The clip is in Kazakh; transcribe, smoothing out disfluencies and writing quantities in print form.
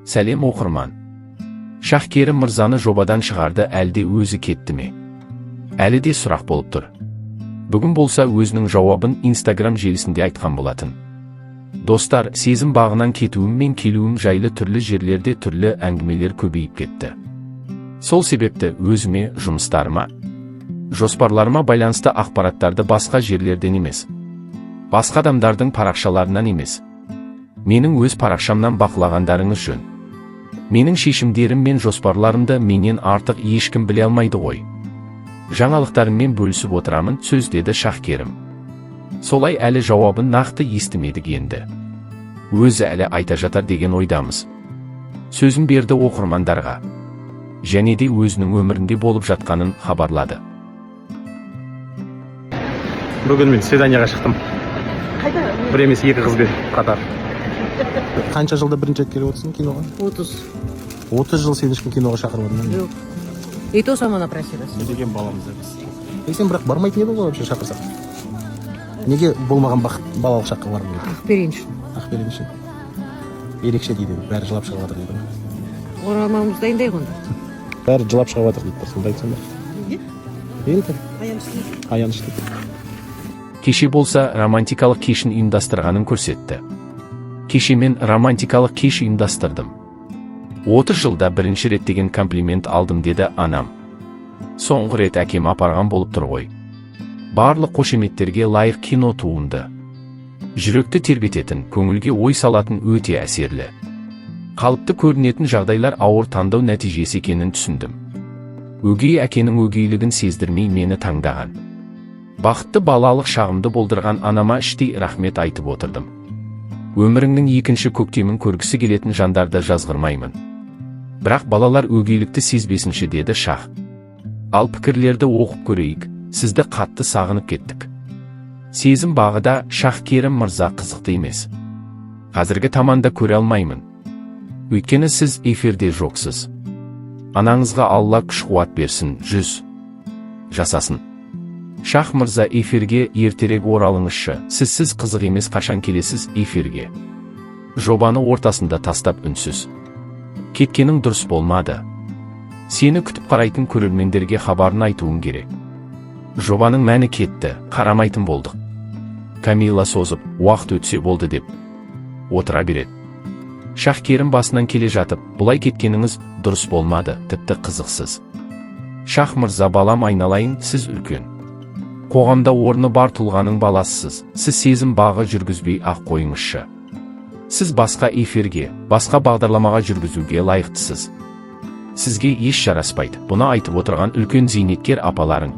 Сәлем оқырман. Шахкерім мырзаны жобадан шығарды, әлде өзі кетті ме? Әлі де сұрақ болып тұр. Бүгін болса өзінің жауабын Instagram желісінде айтқан болатын. Достар, сезім бағынан кетуім мен келуім жайлы түрлі жерлерде түрлі әңгімелер көбейіп кетті. Сол себепті өзіме, жұмыстарыма, жоспарларыма байланысты ақпараттарды басқа жерлерден емес, басқа адамдардың парақшаларынан емес, менің өз парақшамнан бақылағандарыңыз жөн. Менің шешімдерім мен жоспарларымды менен артық ешкім біле алмайды ғой. Жаңалықтарыммен бөлісіп отырамын, сөз деді Шахкерім. Солай әлі жауабын нақты естімедік енді. Өзі әлі айта жатар деген ойдамыз. Сөзін берді оқырмандарға. Және де өзінің өмірінде болып жатқанын хабарлады. Бүгін мен свиданияға шықтым. Қайда? Бір емес, екі қызбен қатар. Қанша жылда бірінші рет келіп отырсың киноға? 30 жыл сен ешкім киноға шақырмадың. Жоқ. И то сама напросилась. Не деген баламыз біз. Сен бірақ бармайтын едің ғой вообще шақырсақ. Неге болмаған балалық шаққа бармын дейді? Ақберен үшін. Ақберен үшін. Ерекше дейді, бәрі жылап шығып жатыр дейді. Орамамыз дайындай ғой. Бәрі жылап шығып жатыр дейді, сонда айтсам ба? Неге? Енді. Аянышты. Кеше болса романтикалық кешін ұйымдастырғанын көрсетті. Кеше мен романтикалық кеш ұйымдастырдым. 30 жылда бірінші рет деген комплимент алдым деді анам. Соңғы рет әкем апарған болып тұр ғой. Барлық қошеметтерге лайық кино туынды. Жүректі тербететін, көңілге ой салатын өте әсерлі. Қалыпты көрінетін жағдайлар ауыр таңдау нәтижесі екенін түсіндім. Өгей әкенің өгейлігін сездірмей мені таңдаған. Бақытты балалық шағымды болдырған анама іштей рахмет айтып отырдым. Өміріңнің екінші көктемін көргісі келетін жандарды жазғырмаймын. Бірақ балалар өгейлікті сезбесінші деді Шах. Ал пікірлерді оқып көрейік, сізді қатты сағынып кеттік. Сезім бағыда Шахкерім мырза қызықты емес. Қазіргі таманда көре алмаймын. Өйткені сіз эфирде жоқсыз. Анаңызға Алла күш-қуат берсін, жасасын. Шах мырза, эфирге ертерек оралыңызшы, сізсіз қызық емес. Қашан келесіз эфирге? Жобаны ортасында тастап үнсіз кеткенің дұрыс болмады. Сені күтіп қарайтын көрермендерге хабарын айтуым керек. Жобаның мәні кетті, қарамайтын болдық. Камила созып, уақыт өтсе болды деп отыра береді. Шахкерім басынан келе жатып, бұлай кеткеніңіз дұрыс болмады, тіпті қызықсыз. Шах мырза, балам айналайын, сіз үлкен қоғамда орны бар тұлғаның баласысыз. Сіз сезім бағы жүргізбей ақ қойыңызшы. Сіз басқа эфирге, басқа бағдарламаға жүргізуге лайықтысыз. Сізге еш жараспайды. Бұны айтып отырған үлкен зейнеткер апаларың.